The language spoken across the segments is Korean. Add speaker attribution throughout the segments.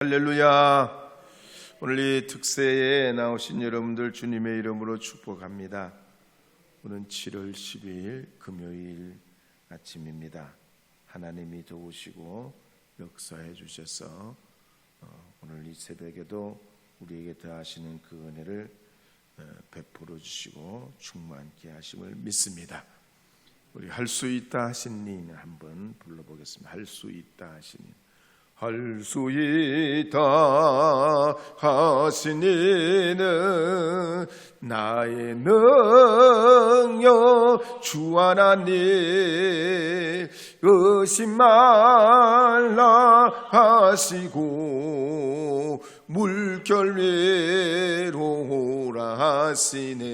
Speaker 1: 할렐루야. 오늘 이 특세에 나오신 여러분들 주님의 이름으로 축복합니다. 오늘은 7월 12일 금요일 아침입니다. 하나님이 도우시고 역사해 주셔서 오늘 이 새벽에도 우리에게 더하시는 그 은혜를 베풀어 주시고 충만케 하심을 믿습니다. 우리 할 수 있다 하신 님 한번 불러보겠습니다. 할 수 있다 하신 님. 할 수 있다 하신 이는 나의 능력 주 하나님 의심 말라 하시고 물결 위로 오라 하시네.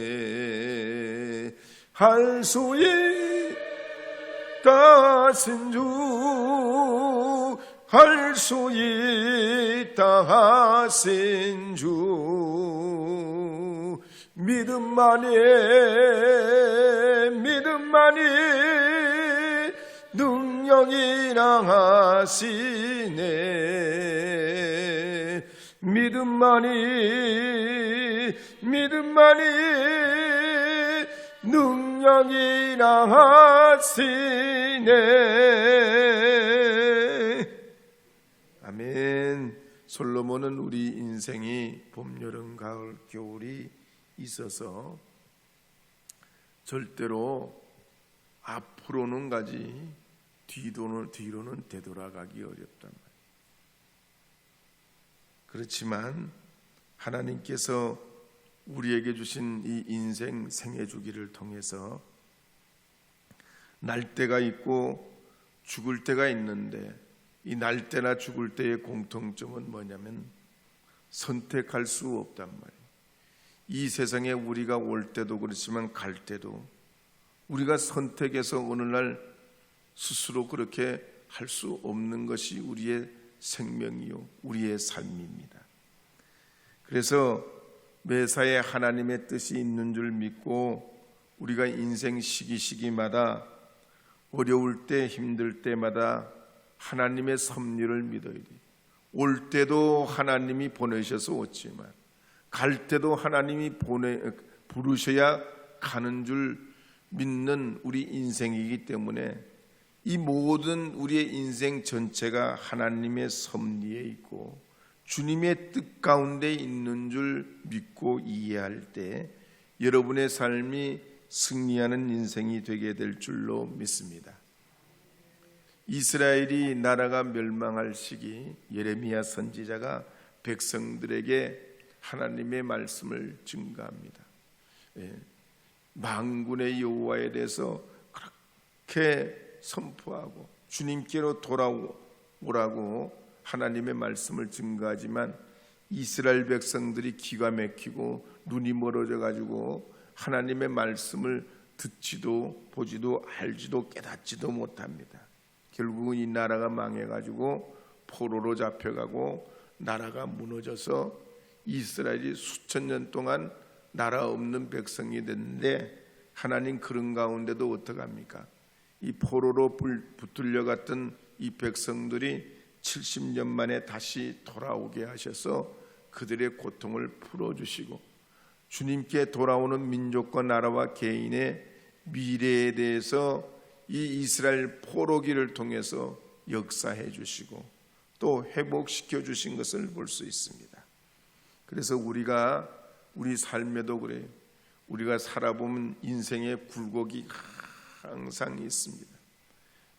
Speaker 1: 할 수 있다 하신 주, 할 수 있다 하신 주, 믿음만이 능력이라 하시네. 믿음만이 능력이라 하시네. 아멘. 솔로몬은 우리 인생이 봄, 여름, 가을, 겨울이 있어서 절대로 앞으로는 가지 뒤로는 되돌아가기 어렵단 말이에요. 그렇지만 하나님께서 우리에게 주신 이 인생 생애 주기를 통해서 날 때가 있고 죽을 때가 있는데, 이 날 때나 죽을 때의 공통점은 뭐냐면 선택할 수 없단 말이에요. 이 세상에 우리가 올 때도 그렇지만 갈 때도 우리가 선택해서 어느 날 스스로 그렇게 할 수 없는 것이 우리의 생명이요 우리의 삶입니다. 그래서 매사에 하나님의 뜻이 있는 줄 믿고 우리가 인생 시기마다 어려울 때, 힘들 때마다 하나님의 섭리를 믿어야 돼요. 올 때도 하나님이 보내셔서 왔지만 갈 때도 하나님이 부르셔야 가는 줄 믿는 우리 인생이기 때문에 이 모든 우리의 인생 전체가 하나님의 섭리에 있고 주님의 뜻 가운데 있는 줄 믿고 이해할 때 여러분의 삶이 승리하는 인생이 되게 될 줄로 믿습니다. 이스라엘이 나라가 멸망할 시기, 예레미야 선지자가 백성들에게 하나님의 말씀을 증거합니다. 만군의 여호와에 대해서 그렇게 선포하고 주님께로 돌아오라고 하나님의 말씀을 증거하지만 이스라엘 백성들이 기가 막히고 눈이 멀어져 가지고 하나님의 말씀을 듣지도 보지도 알지도 깨닫지도 못합니다. 결국은 이 나라가 망해가지고 포로로 잡혀가고 나라가 무너져서 이스라엘이 수천 년 동안 나라 없는 백성이 됐는데, 하나님 그런 가운데도 어떡합니까? 이 포로로 붙들려 갔던 이 백성들이 70년 만에 다시 돌아오게 하셔서 그들의 고통을 풀어주시고 주님께 돌아오는 민족과 나라와 개인의 미래에 대해서 이 이스라엘 포로기를 통해서 역사해 주시고 또 회복시켜 주신 것을 볼 수 있습니다. 그래서 우리가 우리 삶에도 그래요. 우리가 살아보면 인생의 굴곡이 항상 있습니다.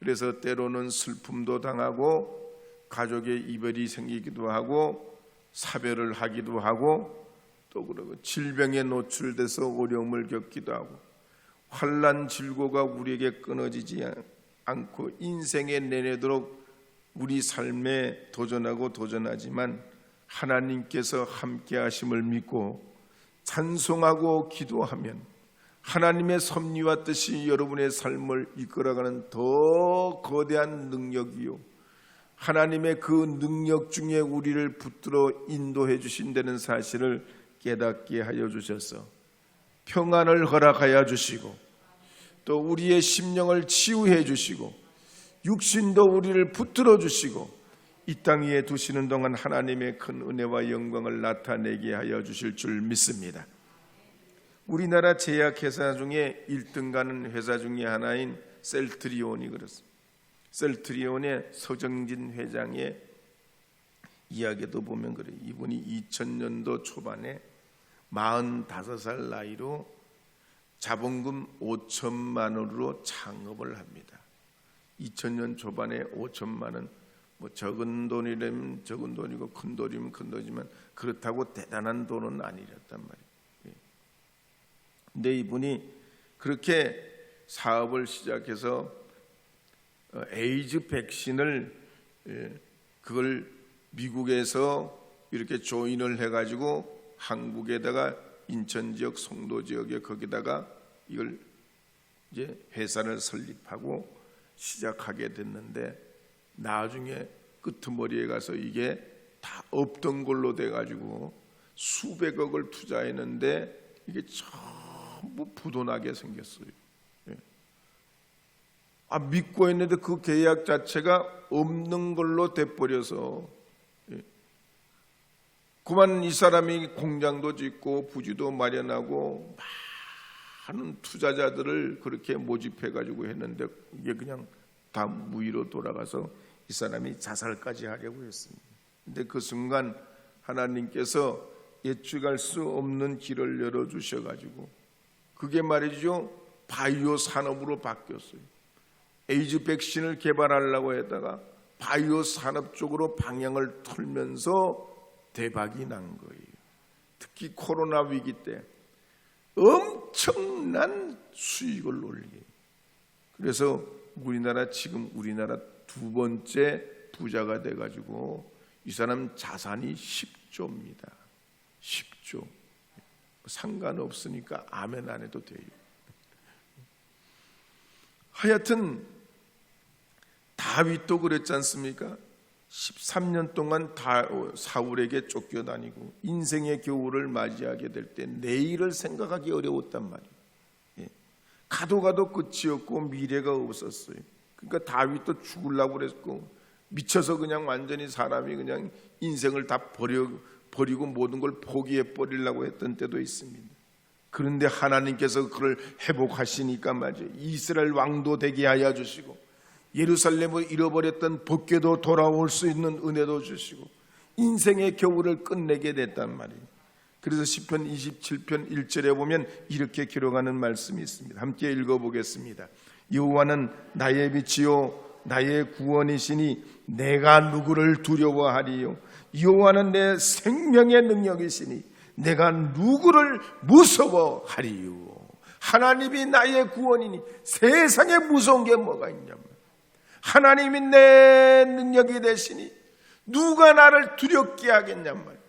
Speaker 1: 그래서 때로는 슬픔도 당하고 가족의 이별이 생기기도 하고 사별을 하기도 하고 또 그러고 질병에 노출돼서 어려움을 겪기도 하고 환난 질고가 우리에게 끊어지지 않고 인생에 내내도록 우리 삶에 도전하지만 하나님께서 함께 하심을 믿고 찬송하고 기도하면 하나님의 섭리와 뜻이 여러분의 삶을 이끌어가는 더 거대한 능력이요 하나님의 그 능력 중에 우리를 붙들어 인도해 주신다는 사실을 깨닫게 하여 주셔서 평안을 허락하여 주시고 또 우리의 심령을 치유해 주시고 육신도 우리를 붙들어 주시고 이 땅 위에 두시는 동안 하나님의 큰 은혜와 영광을 나타내게 하여 주실 줄 믿습니다. 우리나라 제약회사 중에 1등 가는 회사 중에 하나인 셀트리온이 그렇습니다. 셀트리온의 서정진 회장의 이야기도 보면 그래요. 이분이 2000년도 초반에 45살 나이로 자본금 5천만 원으로 창업을 합니다. 2000년 초반에 5천만 원, 뭐 적은 돈이라면 적은 돈이고 큰 돈이면 큰 돈이지만 그렇다고 대단한 돈은 아니었단 말이에요. 근데 이분이 그렇게 사업을 시작해서 에이즈 백신을 그걸 미국에서 이렇게 조인을 해가지고 한국에다가 인천 지역, 송도 지역에 거기다가 이걸 이제 회사를 설립하고 시작하게 됐는데 나중에 끄트머리에 가서 이게 다 없던 걸로 돼가지고 수백억을 투자했는데 이게 전부 부도나게 생겼어요. 믿고 했는데 그 계약 자체가 없는 걸로 돼버려서 그만 이 사람이 공장도 짓고 부지도 마련하고 많은 투자자들을 그렇게 모집해가지고 했는데 이게 그냥 다 무위로 돌아가서 이 사람이 자살까지 하려고 했습니다. 근데 그 순간 하나님께서 예측할 수 없는 길을 열어주셔가지고 그게 말이죠, 바이오 산업으로 바뀌었어요. 에이즈 백신을 개발하려고 했다가 바이오 산업 쪽으로 방향을 틀면서 대박이 난 거예요. 특히 코로나 위기 때 엄청난 수익을 올리게. 그래서 지금 우리나라 두 번째 부자가 돼가지고 이 사람 자산이 10조입니다. 10조. 상관없으니까 아멘 안 해도 돼요. 하여튼 다윗도 그랬지 않습니까? 13년 동안 사울에게 쫓겨다니고 인생의 겨울을 맞이하게 될 때 내일을 생각하기 어려웠단 말이에요. 가도 끝이 없고 미래가 없었어요. 그러니까 다윗도 죽으려고 그랬고 미쳐서 그냥 완전히 사람이 그냥 인생을 다 버리고 모든 걸 포기해 버리려고 했던 때도 있습니다. 그런데 하나님께서 그걸 회복하시니까 말이에요. 이스라엘 왕도 되게 하여 주시고 예루살렘을 잃어버렸던 법궤도 돌아올 수 있는 은혜도 주시고 인생의 겨울을 끝내게 됐단 말이에요. 그래서 시편 27편 1절에 보면 이렇게 기록하는 말씀이 있습니다. 함께 읽어보겠습니다. 여호와는 나의 빛이요 나의 구원이시니 내가 누구를 두려워하리요. 여호와는 내 생명의 능력이시니 내가 누구를 무서워하리요. 하나님이 나의 구원이니 세상에 무서운 게 뭐가 있냐면 하나님이 내 능력이 되시니 누가 나를 두렵게 하겠냔 말이에요.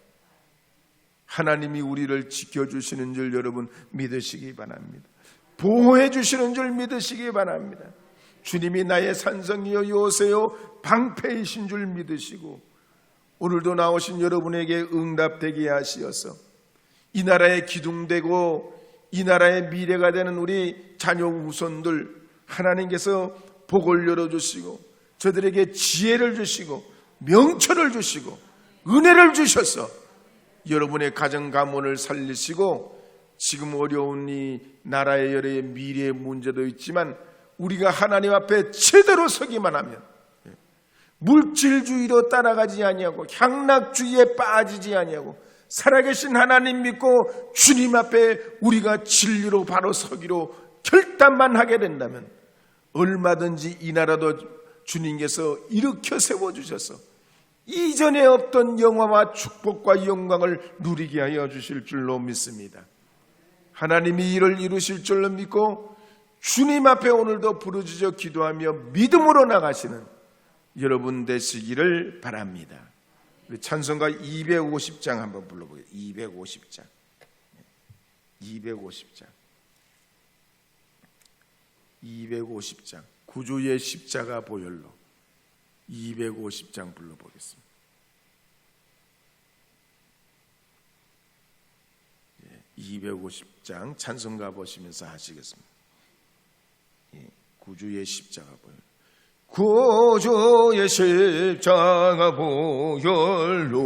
Speaker 1: 하나님이 우리를 지켜주시는 줄 여러분 믿으시기 바랍니다. 보호해 주시는 줄 믿으시기 바랍니다. 주님이 나의 산성이요 요새요 방패이신 줄 믿으시고 오늘도 나오신 여러분에게 응답되게 하시어서 이 나라의 기둥되고 이 나라의 미래가 되는 우리 자녀 후손들 하나님께서 복을 열어주시고 저들에게 지혜를 주시고 명철을 주시고 은혜를 주셔서 여러분의 가정 가문을 살리시고 지금 어려운 이 나라의 여러 미래의 문제도 있지만 우리가 하나님 앞에 제대로 서기만 하면 물질주의로 따라가지 아니하고 향락주의에 빠지지 아니하고 살아계신 하나님 믿고 주님 앞에 우리가 진리로 바로 서기로 결단만 하게 된다면 얼마든지 이 나라도 주님께서 일으켜 세워주셔서 이전에 없던 영화와 축복과 영광을 누리게 하여 주실 줄로 믿습니다. 하나님이 이를 이루실 줄로 믿고 주님 앞에 오늘도 부르짖어 기도하며 믿음으로 나가시는 여러분 되시기를 바랍니다. 우리 찬송가 250장 한번 불러보겠습니다. 250장 구주의 십자가 보혈로 250장 불러보겠습니다. 250장 찬송가 보시면서 하시겠습니다. 구주의 십자가 보혈. 구주의 십자가 보혈로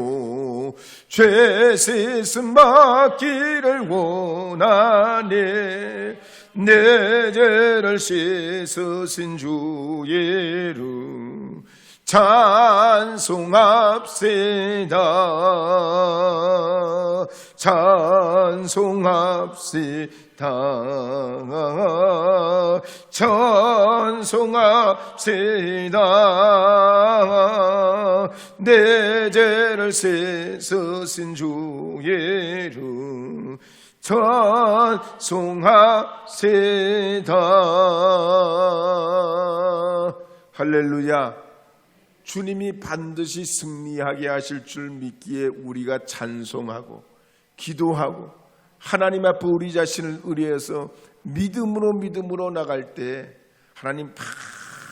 Speaker 1: 죄 씻음 받기를 원하네. 내 죄를 씻으신 주 이름 찬송합시다. 찬송합시다. 찬송합시다. 내 죄를 씻으신 주 이름 찬송합시다. 할렐루야. 주님이 반드시 승리하게 하실 줄 믿기에 우리가 찬송하고 기도하고 하나님 앞에 우리 자신을 의뢰해서 믿음으로 나갈 때 하나님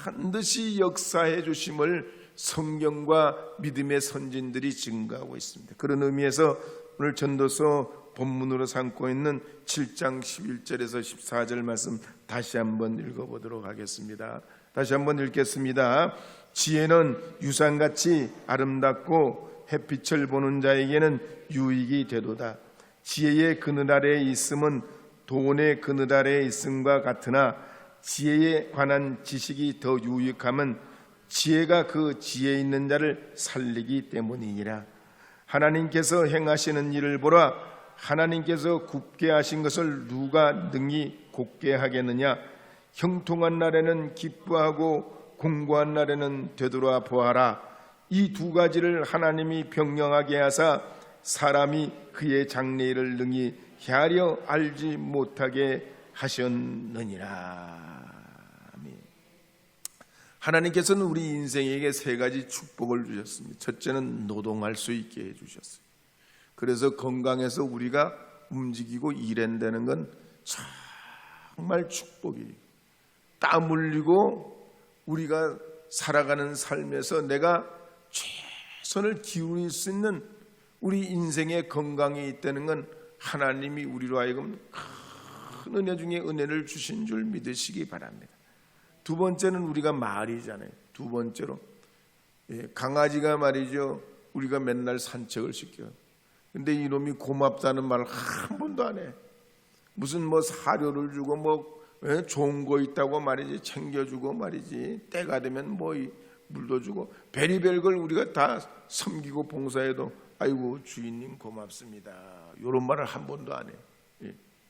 Speaker 1: 반드시 역사해 주심을 성경과 믿음의 선진들이 증거하고 있습니다. 그런 의미에서 오늘 전도서 본문으로 삼고 있는 7장 11절에서 14절 말씀 다시 한번 읽어보도록 하겠습니다. 다시 한번 읽겠습니다. 지혜는 유산같이 아름답고 햇빛을 보는 자에게는 유익이 되도다. 지혜의 그늘 아래에 있음은 돈의 그늘 아래에 있음과 같으나 지혜에 관한 지식이 더 유익함은 지혜가 그 지혜 있는 자를 살리기 때문이니라. 하나님께서 행하시는 일을 보라. 하나님께서 굽게 하신 것을 누가 능히 곱게 하겠느냐. 형통한 날에는 기뻐하고 공고한 날에는 되돌아 보아라. 이 두 가지를 하나님이 병령하게 하사 사람이 그의 장래일을 능히 헤아려 알지 못하게 하셨느니라. 아멘. 하나님께서는 우리 인생에게 세 가지 축복을 주셨습니다. 첫째는 노동할 수 있게 해주셨어요. 그래서 건강해서 우리가 움직이고 일한다는 건 정말 축복이에요. 땀 흘리고 우리가 살아가는 삶에서 내가 최선을 기울일 수 있는 우리 인생의 건강이 있다는 건 하나님이 우리로 하여금 큰 은혜 중에 은혜를 주신 줄 믿으시기 바랍니다. 두 번째는 우리가 말이잖아요. 두 번째로 강아지가 말이죠. 우리가 맨날 산책을 시켜요. 근데 이놈이 고맙다는 말 한 번도 안 해. 무슨 뭐 사료를 주고 뭐 좋은 거 있다고 말이지 챙겨주고 말이지 때가 되면 뭐 물도 주고 베리벨 걸 우리가 다 섬기고 봉사해도 아이고 주인님 고맙습니다. 이런 말을 한 번도 안 해.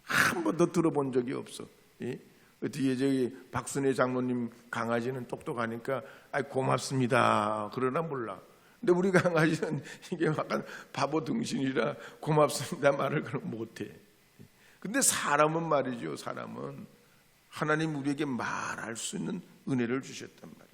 Speaker 1: 한 번도 들어본 적이 없어. 뒤에 저기 박순애 장로님 강아지는 똑똑하니까 아이 고맙습니다 그러나 몰라. 근데 우리 강아지는 이게 약간 바보 등신이라 고맙습니다 말을 그럼 못해. 근데 사람은 말이죠. 사람은 하나님 우리에게 말할 수 있는 은혜를 주셨단 말이에요.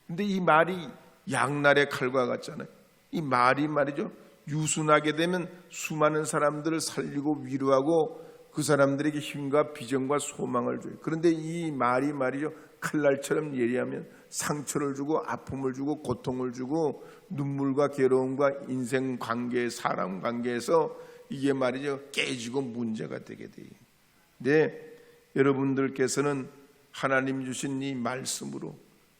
Speaker 1: 근데 이 말이 양날의 칼과 같잖아요. 이 말이 말이죠. 유순하게 되면 수많은 사람들을 살리고 위로하고 그 사람들에게 힘과 비전과 소망을 줘요. 그런데 이 말이 말이죠. 칼날처럼 예리하면 상처를 주고 아픔을 주고 고통을 주고 눈물과 괴로움과 인생 관계, 사람 관계에서 이게 말이죠. 깨지고 문제가 되게 돼요. 네. 여러분들께서는 하나님 주신 이 말씀으로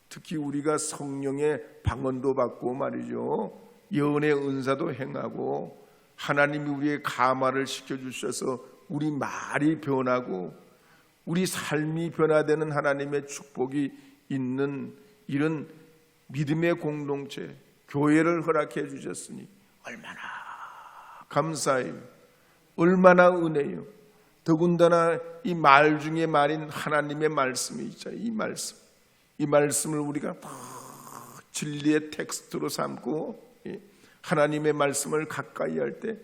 Speaker 1: 특히 우리가 성령의 방언도 받고 말이죠. 예언의 은사도 행하고 하나님이 우리의 감화를 시켜주셔서 우리 말이 변하고 우리 삶이 변화되는 하나님의 축복이 있는 이런 믿음의 공동체, 교회를 허락해 주셨으니 얼마나 감사해요. 얼마나 은혜요. 더군다나 이 말 중에 말인 하나님의 말씀이 있잖아요. 이 말씀을 우리가 진리의 텍스트로 삼고 하나님의 말씀을 가까이 할 때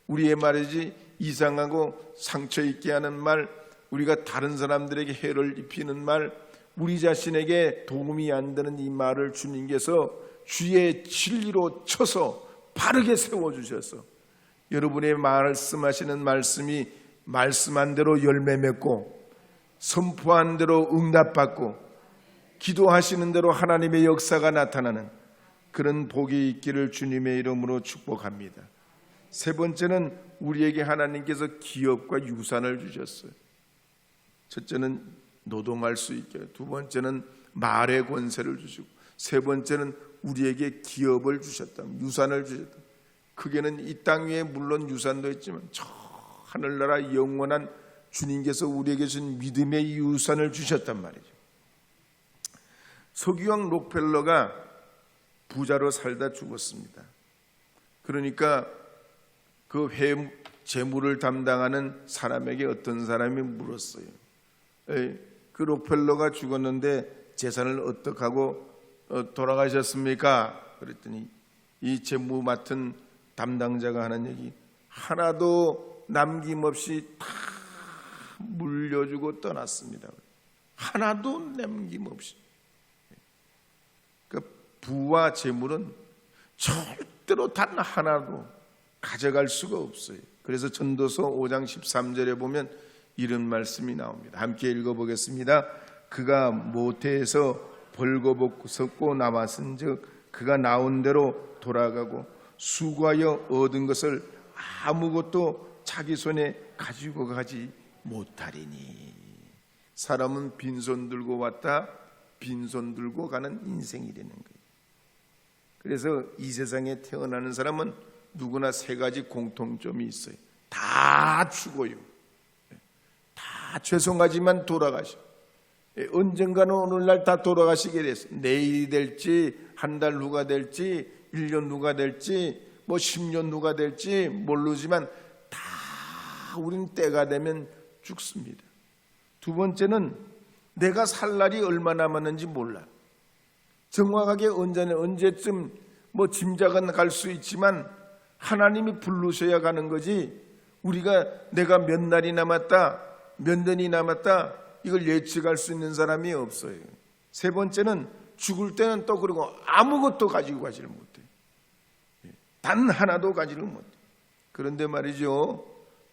Speaker 1: 우리의 말이지 이상하고 상처 있게 하는 말, 우리가 다른 사람들에게 해를 입히는 말, 우리 자신에게 도움이 안 되는 이 말을 주님께서 주의 진리로 쳐서 바르게 세워주셔서 여러분의 말씀하시는 말씀이 말씀한 대로 열매 맺고 선포한 대로 응답받고 기도하시는 대로 하나님의 역사가 나타나는 그런 복이 있기를 주님의 이름으로 축복합니다. 세 번째는 우리에게 하나님께서 기업과 유산을 주셨어요. 첫째는 노동할 수 있게, 두 번째는 말의 권세를 주시고, 세 번째는 우리에게 기업을 주셨다. 유산을 주셨다. 크게는 이 땅 위에 물론 유산도 있지만 저 하늘나라 영원한 주님께서 우리에게 주신 믿음의 유산을 주셨단 말이죠. 석유왕 록펠러가 부자로 살다 죽었습니다. 그러니까 그 재물을 담당하는 사람에게 어떤 사람이 물었어요. 그 록펠러가 죽었는데 재산을 어떻게 하고 돌아가셨습니까? 그랬더니 이 재무 맡은 담당자가 하는 얘기, 하나도 남김없이 다 물려주고 떠났습니다. 하나도 남김없이. 그러니까 부와 재물은 절대로 단 하나도 가져갈 수가 없어요. 그래서 전도서 5장 13절에 보면 이런 말씀이 나옵니다. 함께 읽어보겠습니다. 그가 모태에서 벌거벗고 나왔은즉 그가 나온 대로 돌아가고 수고하여 얻은 것을 아무것도 자기 손에 가지고 가지 못하리니. 사람은 빈손 들고 왔다 빈손 들고 가는 인생이라는 거예요. 그래서 이 세상에 태어나는 사람은 누구나 세 가지 공통점이 있어요. 다 죽어요. 다 죄송하지만 돌아가셔. 언젠가는 오늘날 다 돌아가시게 됐어요. 내일이 될지 한 달 후가 될지 1년 후가 될지 뭐 10년 후가 될지 모르지만 다 우린 때가 되면 죽습니다. 두 번째는 내가 살 날이 얼마 남았는지 몰라. 정확하게 언제쯤 뭐 짐작은 갈 수 있지만 하나님이 부르셔야 가는 거지, 우리가 내가 몇 날이 남았다 몇 년이 남았다 이걸 예측할 수 있는 사람이 없어요. 세 번째는 죽을 때는 또 그러고 아무것도 가지고 가지를 못해. 단 하나도 가지를 못해. 그런데 말이죠,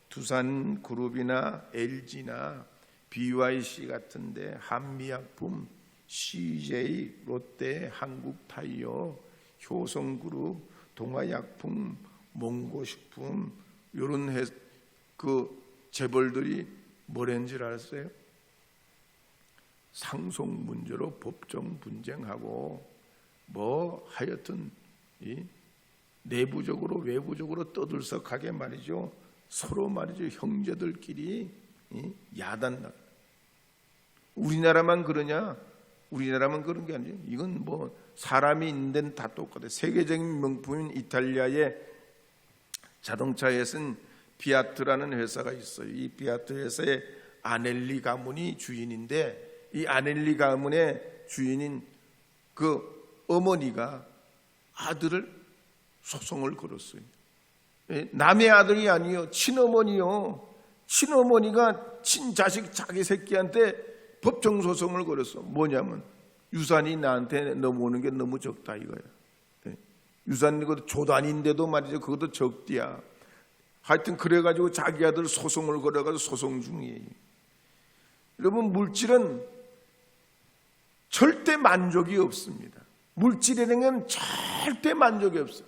Speaker 1: 두산그룹이나 LG나 BYC 같은데, 한미약품, CJ, 롯데, 한국타이어, 효성그룹, 동아약품, 몽고식품, 이런 그 재벌들이 뭐라는 줄 알았어요? 상속 문제로 법정 분쟁하고 뭐 하여튼 내부적으로 외부적으로 떠들썩하게 말이죠, 서로 말이죠 형제들끼리 야단. 우리나라만 그러냐? 우리나라만 그런 게 아니에요. 이건 뭐 사람이 있는 데는 다 똑같아요. 세계적인 명품인 이탈리아의 자동차에서는 피아트라는 회사가 있어요. 이 피아트 회사의 아넬리 가문이 주인인데, 이 아넬리 가문의 주인인 그 어머니가 아들을 소송을 걸었어요. 남의 아들이 아니요, 친어머니요. 친어머니가 친자식 자기 새끼한테 법정 소송을 걸었어. 뭐냐면 유산이 나한테 넘어오는 게 너무 적다 이거야. 유산 이것도 조단인데도 말이죠, 그것도 적디야. 하여튼 그래가지고 자기 아들 소송을 걸어가지고 소송 중이에요. 여러분, 물질은 절대 만족이 없습니다. 물질이라는 건 절대 만족이 없어요.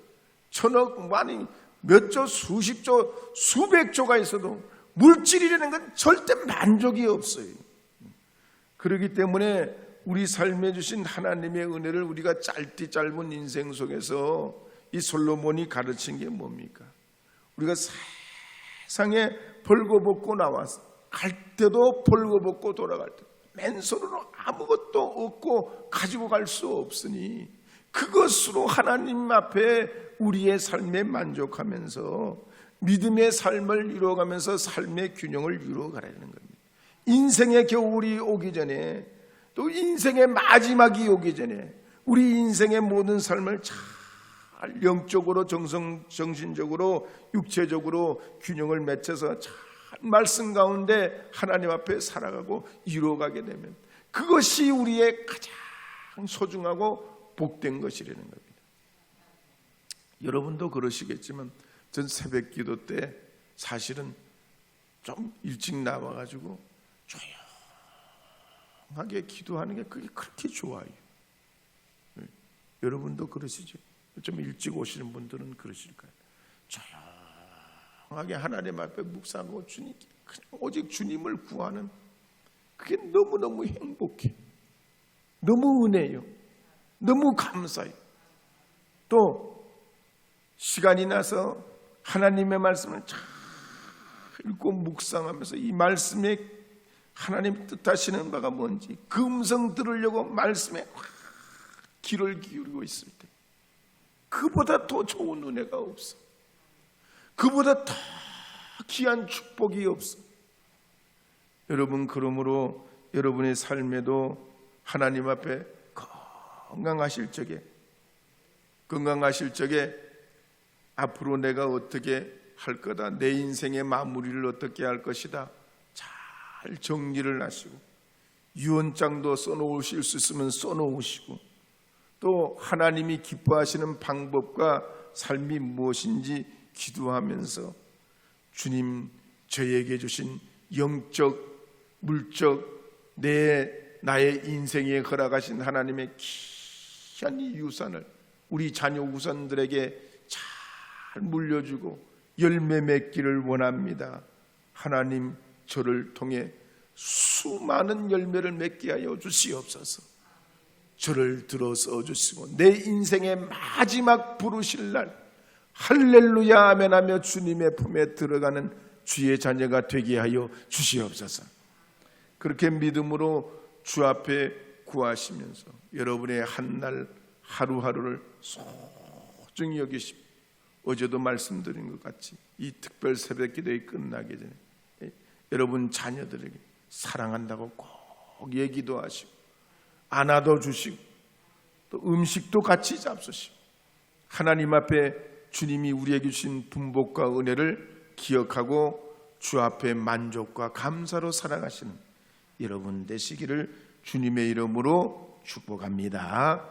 Speaker 1: 천억, 많이 몇 조, 수십 조, 수백 조가 있어도 물질이라는 건 절대 만족이 없어요. 그렇기 때문에 우리 삶에 주신 하나님의 은혜를 우리가 짧은 인생 속에서 이 솔로몬이 가르친 게 뭡니까? 우리가 세상에 벌거벗고 나와서 갈 때도 벌거벗고 돌아갈 때 맨손으로 아무것도 없고 가지고 갈 수 없으니 그것으로 하나님 앞에 우리의 삶에 만족하면서 믿음의 삶을 이루어가면서 삶의 균형을 이루어가라는 겁니다. 인생의 겨울이 오기 전에, 또 인생의 마지막이 오기 전에 우리 인생의 모든 삶을 잘 영적으로, 정신적으로, 육체적으로 균형을 맺혀서 잘 말씀 가운데 하나님 앞에 살아가고 이루어가게 되면 그것이 우리의 가장 소중하고 복된 것이라는 겁니다. 여러분도 그러시겠지만 전 새벽 기도 때 사실은 좀 일찍 나와가지고 조용하게 기도하는 게 그게 그렇게 좋아요. 여러분도 그러시죠? 좀 일찍 오시는 분들은 그러실 거예요. 조용하게 하나님 앞에 묵상하고 그냥 오직 주님을 구하는, 그게 너무너무 행복해. 너무 은혜요. 너무 감사해요. 또 시간이 나서 하나님의 말씀을 잘 읽고 묵상하면서 이 말씀에 하나님 뜻하시는 바가 뭔지 그 음성 들으려고 말씀에 귀를 기울이고 있을 때 그보다 더 좋은 은혜가 없어. 그보다 더 귀한 축복이 없어. 여러분, 그러므로 여러분의 삶에도 하나님 앞에 건강하실 적에 앞으로 내가 어떻게 할 거다, 내 인생의 마무리를 어떻게 할 것이다 잘 정리를 하시고 유언장도 써놓으실 수 있으면 써놓으시고 또 하나님이 기뻐하시는 방법과 삶이 무엇인지 기도하면서 주님, 저에게 주신 영적, 물적, 나의 인생에 허락하신 하나님의 귀한 이 유산을 우리 자녀 후손들에게 잘 물려주고 열매 맺기를 원합니다. 하나님, 저를 통해 수많은 열매를 맺게 하여 주시옵소서. 저를 들어서 주시고 내 인생의 마지막 부르실 날 할렐루야 아멘 하며 주님의 품에 들어가는 주의 자녀가 되게 하여 주시옵소서. 그렇게 믿음으로 주 앞에 구하시면서 여러분의 한날 하루하루를 소중히 여기십시오. 어제도 말씀드린 것 같이 이 특별 새벽 기도가 끝나기 전에 여러분 자녀들에게 사랑한다고 꼭 얘기도 하시고 안아도 주시고 또 음식도 같이 잡수시고 하나님 앞에 주님이 우리에게 주신 분복과 은혜를 기억하고 주 앞에 만족과 감사로 살아가시는 여러분 되시기를 주님의 이름으로 축복합니다.